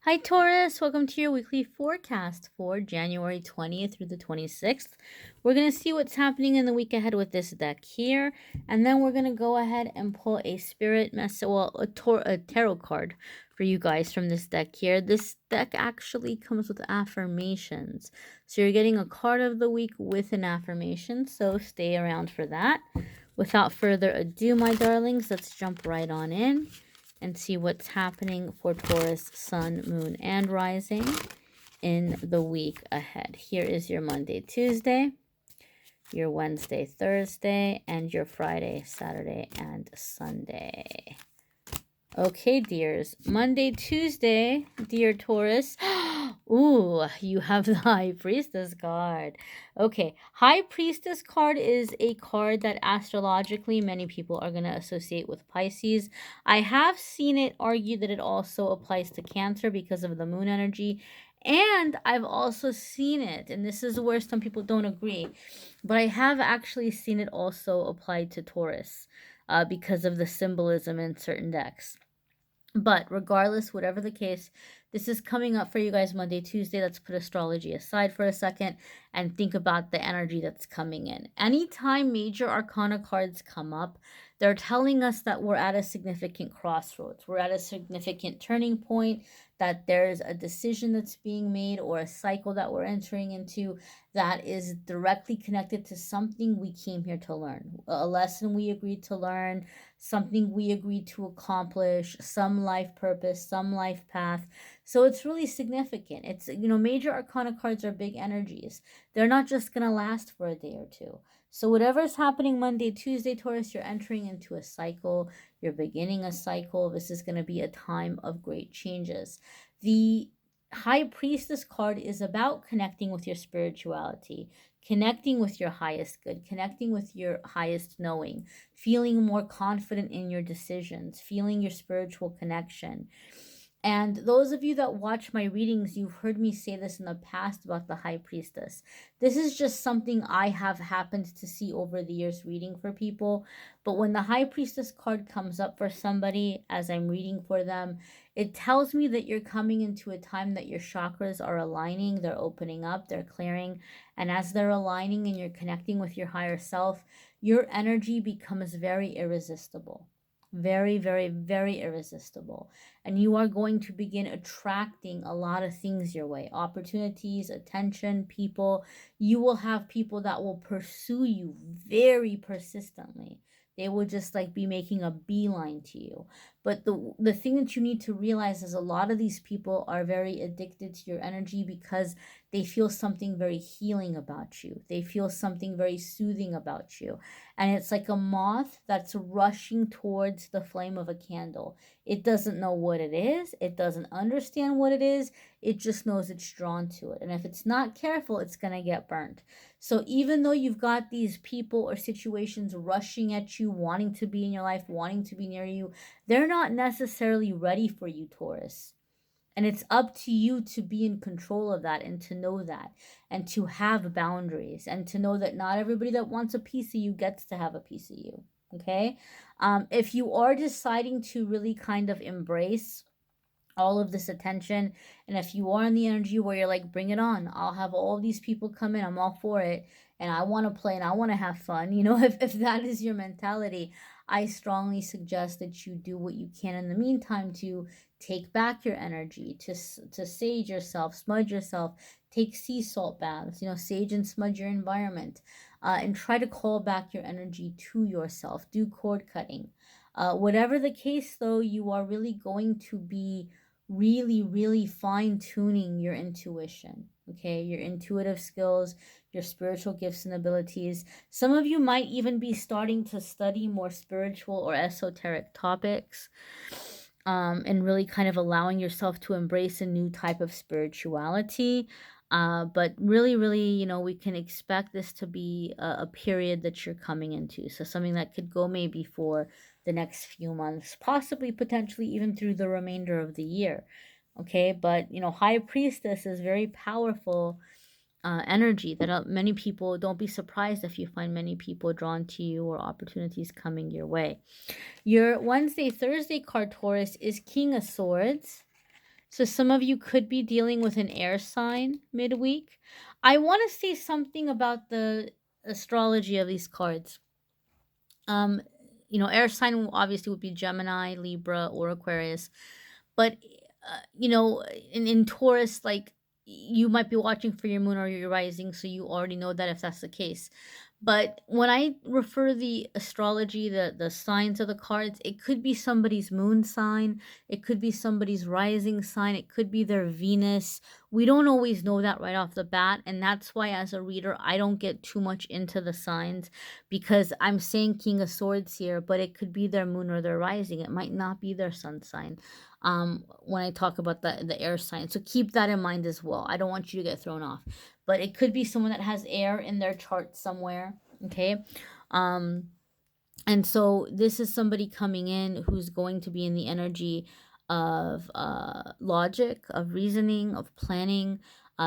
Hi, Taurus. Welcome to your weekly forecast for January 20th through the 26th. We're going to see what's happening in the week ahead with this deck here. And then we're going to go ahead and pull a spirit message, a tarot card for you guys from this deck here. This deck actually comes with affirmations. So you're getting a card of the week with an affirmation. So stay around for that. Without further ado, my darlings, let's jump right on in and see what's happening for Taurus, Sun, Moon, and Rising in the week ahead. Here is your Monday, Tuesday, your Wednesday, Thursday, and your Friday, Saturday, and Sunday. Okay, dears. Monday, Tuesday, dear Taurus. Ooh, you have the High Priestess card. Okay, High Priestess card is a card that astrologically many people are going to associate with Pisces. I have seen it argued that it also applies to Cancer because of the moon energy. And I've also seen it, and this is where some people don't agree, but I have actually seen it also applied to Taurus because of the symbolism in certain decks. But regardless, whatever the case, this is coming up for you guys Monday, Tuesday. Let's put astrology aside for a second and think about the energy that's coming in. Anytime major arcana cards come up, they're telling us that we're at a significant crossroads. We're at a significant turning point, that there's a decision that's being made or a cycle that we're entering into that is directly connected to something we came here to learn, a lesson we agreed to learn, something we agreed to accomplish, some life purpose, some life path. So it's really significant. It's, major arcana cards are big energies. They're not just going to last for a day or two. So whatever's happening Monday, Tuesday, Taurus, you're entering into a cycle. You're beginning a cycle. This is going to be a time of great changes. The High Priestess card is about connecting with your spirituality, connecting with your highest good, connecting with your highest knowing, feeling more confident in your decisions, feeling your spiritual connection. And those of you that watch my readings, you've heard me say this in the past about the High Priestess. This is just something I have happened to see over the years reading for people. But when the High Priestess card comes up for somebody as I'm reading for them, it tells me that you're coming into a time that your chakras are aligning, they're opening up, they're clearing. And as they're aligning and you're connecting with your higher self, your energy becomes very irresistible. Very, very, very irresistible. And you are going to begin attracting a lot of things your way, opportunities, attention, people. You will have people that will pursue you very persistently. They will just like be making a beeline to you. But the thing that you need to realize is a lot of these people are very addicted to your energy because they feel something very healing about you. They feel something very soothing about you. And it's like a moth that's rushing towards the flame of a candle. It doesn't know what it is. It doesn't understand what it is. It just knows it's drawn to it. And if it's not careful, it's going to get burnt. So even though you've got these people or situations rushing at you, wanting to be in your life, wanting to be near you, they're not necessarily ready for you, Taurus. And it's up to you to be in control of that and to know that and to have boundaries and to know that not everybody that wants a piece of you gets to have a piece of you. Okay. If you are deciding to really kind of embrace all of this attention, and if you are in the energy where you're like, bring it on, I'll have all these people come in, I'm all for it, and I want to play and I want to have fun, if that is your mentality, I strongly suggest that you do what you can in the meantime to take back your energy, to sage yourself, smudge yourself, take sea salt baths, sage and smudge your environment, and try to call back your energy to yourself. Do cord cutting. Whatever the case, though, you are really going to be really, really fine tuning your intuition, okay? Your intuitive skills, your spiritual gifts and abilities. Some of you might even be starting to study more spiritual or esoteric topics, and really kind of allowing yourself to embrace a new type of spirituality. But really, really, we can expect this to be a period that you're coming into. So something that could go maybe for the next few months, possibly potentially even through the remainder of the year. Okay, but High Priestess is very powerful energy that many people, don't be surprised if you find many people drawn to you or opportunities coming your way. Your Wednesday, Thursday card, Taurus, is King of Swords. So some of you could be dealing with an air sign midweek. I want to say something about the astrology of these cards. Um, air sign obviously would be Gemini, Libra, or Aquarius. But in Taurus, like, you might be watching for your moon or your rising, so you already know that if that's the case. But when I refer the astrology, the signs of the cards, it could be somebody's moon sign, it could be somebody's rising sign, it could be their Venus. We don't always know that right off the bat, and that's why as a reader, I don't get too much into the signs, because I'm saying King of Swords here, but it could be their moon or their rising. It might not be their sun sign. When I talk about the air sign. So keep that in mind as well. I don't want you to get thrown off. But it could be someone that has air in their chart somewhere. Okay. Um, and so this is somebody coming in who's going to be in the energy of logic, of reasoning, of planning.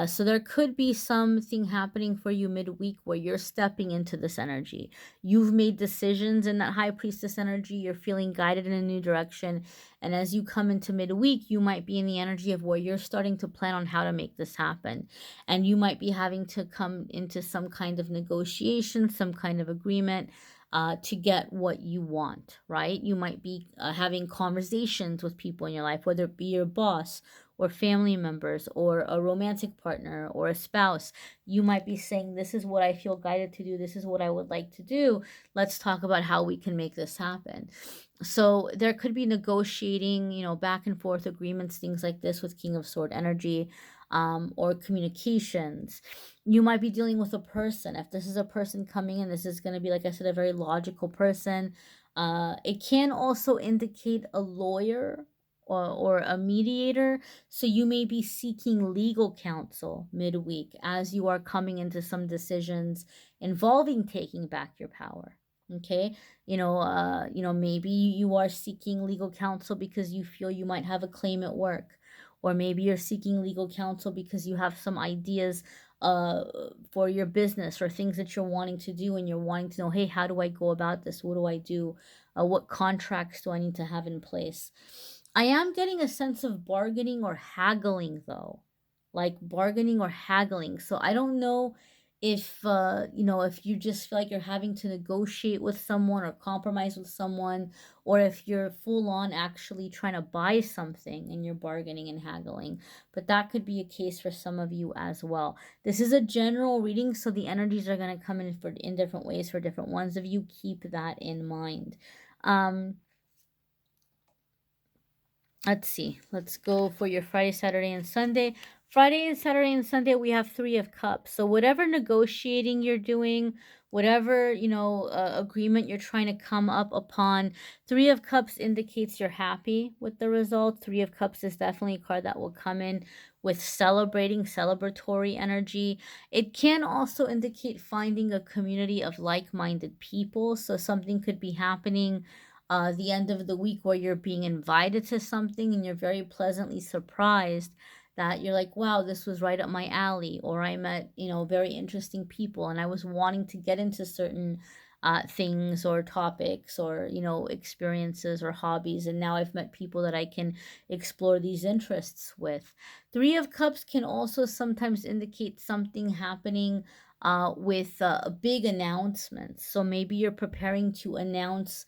So there could be something happening for you midweek where you're stepping into this energy. You've made decisions in that high priestess energy. You're feeling guided in a new direction. And as you come into midweek, you might be in the energy of where you're starting to plan on how to make this happen. And you might be having to come into some kind of negotiation, some kind of agreement to get what you want, right? You might be having conversations with people in your life, whether it be your boss or family members or a romantic partner or a spouse. You might be saying, this is what I feel guided to do. This is what I would like to do. Let's talk about how we can make this happen. So there could be negotiating, back and forth agreements, things like this with King of Sword energy, or communications. You might be dealing with a person. If this is a person coming in, this is going to be, like I said, a very logical person. It can also indicate a lawyer or a mediator. So you may be seeking legal counsel midweek as you are coming into some decisions involving taking back your power. Okay. Maybe you are seeking legal counsel because you feel you might have a claim at work, or maybe you're seeking legal counsel because you have some ideas uh for your business or things that you're wanting to do, and you're wanting to know, hey, how do I go about this? What do I do? What contracts do I need to have in place? I am getting a sense of bargaining or haggling, though, like bargaining or haggling. So I don't know if you just feel like you're having to negotiate with someone or compromise with someone, or if you're full on actually trying to buy something and you're bargaining and haggling. But that could be a case for some of you as well. This is a general reading, so the energies are going to come in different ways for different ones of you. Keep that in mind. Let's see. Let's go for your Friday, Saturday, and Sunday. Friday and Saturday and Sunday, we have Three of Cups. So whatever negotiating you're doing, whatever, agreement you're trying to come up upon, Three of Cups indicates you're happy with the result. Three of Cups is definitely a card that will come in with celebratory energy. It can also indicate finding a community of like-minded people. So something could be happening the end of the week where you're being invited to something and you're very pleasantly surprised that you're like, wow, this was right up my alley, or I met, very interesting people and I was wanting to get into certain things or topics or, experiences or hobbies. And now I've met people that I can explore these interests with. Three of Cups can also sometimes indicate something happening with big announcements. So maybe you're preparing to announce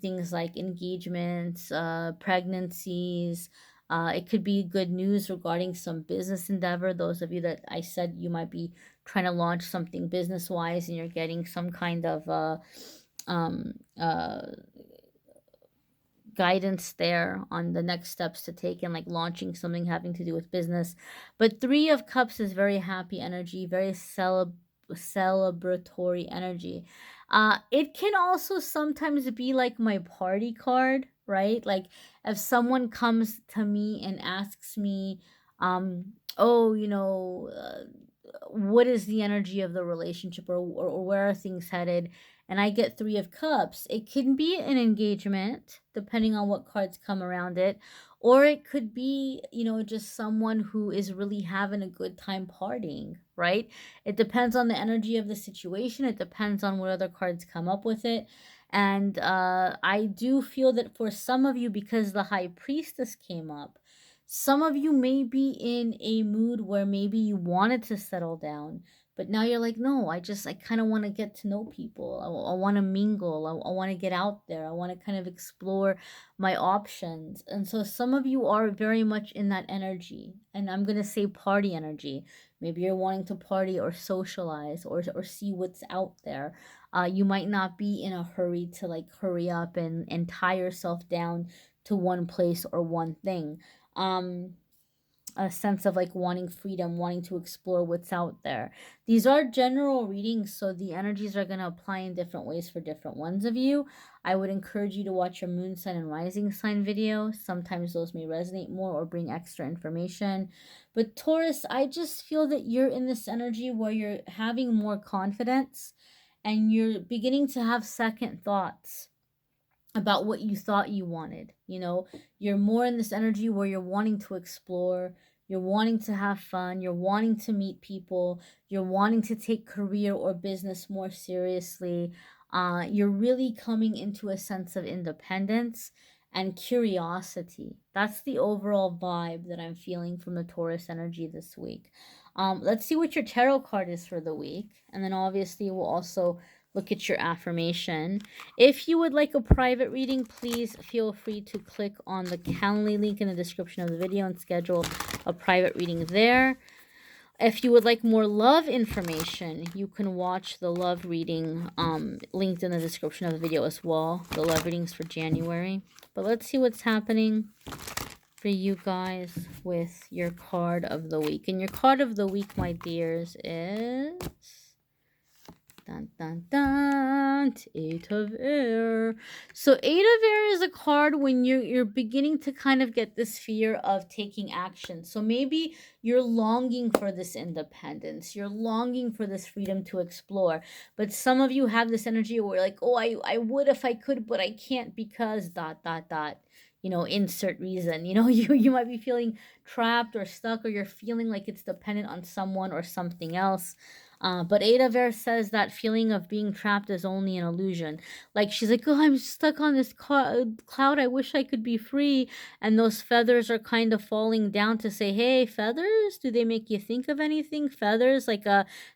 things like engagements, pregnancies. It could be good news regarding some business endeavor. Those of you that I said you might be trying to launch something business wise and you're getting some kind of um, uh, guidance there on the next steps to take and like launching something having to do with business. But Three of Cups is very happy energy, very celebratory energy. It can also sometimes be like my party card, right? Like if someone comes to me and asks me, oh, what is the energy of the relationship, or where are things headed, and I get Three of Cups, it can be an engagement depending on what cards come around it, or it could be, just someone who is really having a good time partying, right? It depends on the energy of the situation. It depends on what other cards come up with it. And I do feel that for some of you, because the High Priestess came up, Some of you may be in a mood where maybe you wanted to settle down, but now you're like, no, I kind of want to get to know people. I want to mingle. I want to get out there. I want to kind of explore my options. And so some of you are very much in that energy. And I'm going to say party energy. Maybe you're wanting to party or socialize or see what's out there. You might not be in a hurry to like hurry up and tie yourself down to one place or one thing. um a sense of like wanting freedom, wanting to explore what's out there. These are general readings, so the energies are going to apply in different ways for different ones of you. I would encourage you to watch your moon sign and rising sign video. Sometimes those may resonate more or bring extra information. But Taurus, I just feel that you're in this energy where you're having more confidence and you're beginning to have second thoughts about what you thought you wanted. You know, you're more in this energy where you're wanting to explore, you're wanting to have fun, you're wanting to meet people, you're wanting to take career or business more seriously. You're really coming into a sense of independence and curiosity. That's the overall vibe that I'm feeling from the Taurus energy this week. Let's see what your tarot card is for the week. And then obviously we'll also look at your affirmation. If you would like a private reading, please feel free to click on the Calendly link in the description of the video and schedule a private reading there. If you would like more love information, you can watch the love reading linked in the description of the video as well. The love readings for January. But let's see what's happening for you guys with your card of the week. And your card of the week, my dears, is... Dun, dun, dun, Eight of Air. So Eight of Air is a card when you're beginning to kind of get this fear of taking action. So maybe you're longing for this independence. You're longing for this freedom to explore. But some of you have this energy where like, oh, I would if I could, but I can't because ... You know, insert reason. You know, you might be feeling trapped or stuck, or you're feeling like it's dependent on someone or something else. But Ada Ver says that feeling of being trapped is only an illusion. Like, she's like, oh, I'm stuck on this cloud. I wish I could be free. And those feathers are kind of falling down to say, hey, feathers, do they make you think of anything? Feathers, like,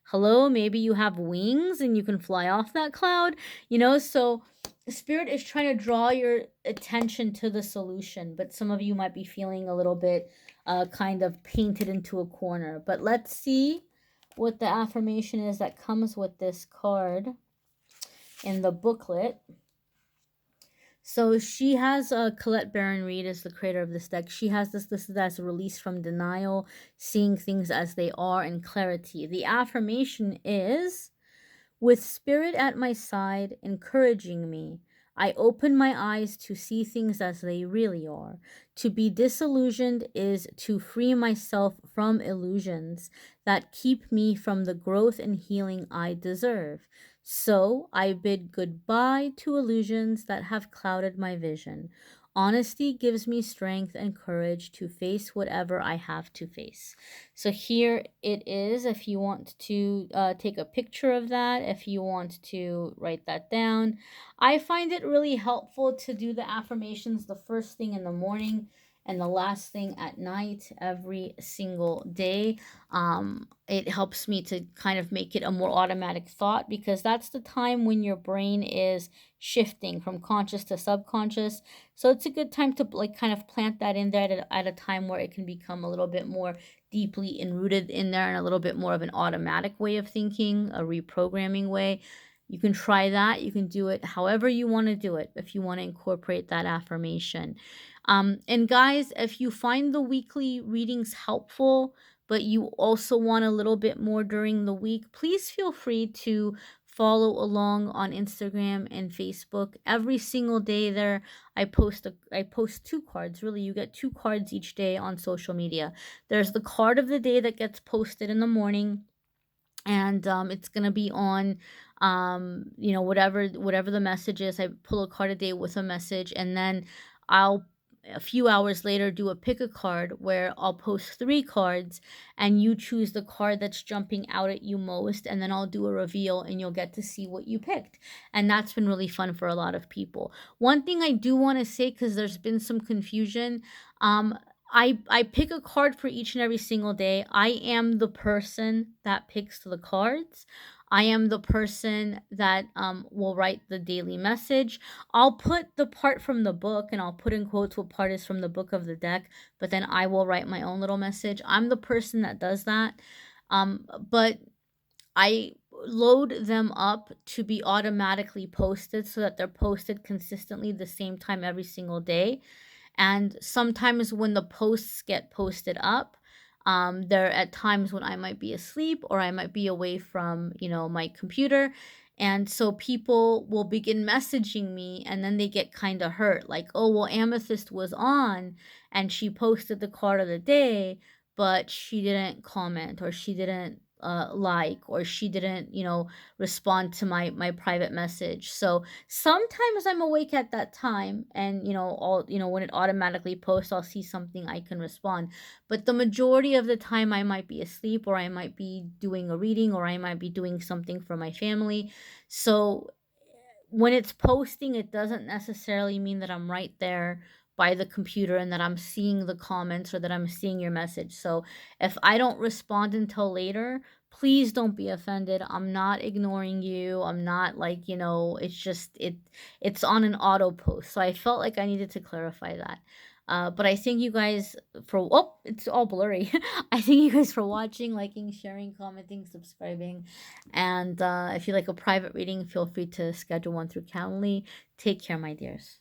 hello, maybe you have wings and you can fly off that cloud, you know? So Spirit is trying to draw your attention to the solution, but some of you might be feeling a little bit kind of painted into a corner. But let's see what the affirmation is that comes with this card in the booklet. So she has Colette Baron Reed is the creator of this deck. She has this listed as a release from denial, seeing things as they are, and clarity. The affirmation is, with Spirit at my side, encouraging me, I open my eyes to see things as they really are. To be disillusioned is to free myself from illusions that keep me from the growth and healing I deserve. So I bid goodbye to illusions that have clouded my vision. Honesty gives me strength and courage to face whatever I have to face. So here it is. If you want to take a picture of that, if you want to write that down. I find it really helpful to do the affirmations the first thing in the morning and the last thing at night every single day. It helps me to kind of make it a more automatic thought, because that's the time when your brain is shifting from conscious to subconscious. So it's a good time to like kind of plant that in there at a time where it can become a little bit more deeply enrooted in there and a little bit more of an automatic way of thinking, a reprogramming way. You can try that. You can do it however you want to do it if you want to incorporate that affirmation. And guys, if you find the weekly readings helpful, but you also want a little bit more during the week, please feel free to follow along on Instagram and Facebook. Every single day there, I post two cards. Really, you get two cards each day on social media. There's the card of the day that gets posted in the morning, and it's gonna be on you know, whatever the message is. I pull a card a day with a message, and then I'll a few hours later do a pick a card where I'll post 3 cards and you choose the card that's jumping out at you most, and then I'll do a reveal and you'll get to see what you picked. And that's been really fun for a lot of people. One thing I do want to say, because there's been some confusion, I pick a card for each and every single day. I am the person that picks the cards. I am the person that will write the daily message. I'll put the part from the book and I'll put in quotes what part is from the book of the deck, but then I will write my own little message. I'm the person that does that. But I load them up to be automatically posted so that they're posted consistently the same time every single day. And sometimes when the posts get posted up, there are at times when I might be asleep or I might be away from, my computer. And so people will begin messaging me and then they get kind of hurt. Like, oh, well, Amethyst was on and she posted the card of the day, but she didn't comment or she didn't like or she didn't respond to my private message. So sometimes I'm awake at that time and all when it automatically posts I'll see something I can respond. But the majority of the time I might be asleep or I might be doing a reading or I might be doing something for my family. So when it's posting, it doesn't necessarily mean that I'm right there by the computer and that I'm seeing the comments or that I'm seeing your message. So if I don't respond until later, please don't be offended. I'm not ignoring you. I'm not like, it's just it's on an auto post. So I felt like I needed to clarify that. But I thank you guys for it's all blurry. I thank you guys for watching, liking, sharing, commenting, subscribing. And if you like a private reading, feel free to schedule one through Calendly. Take care, my dears.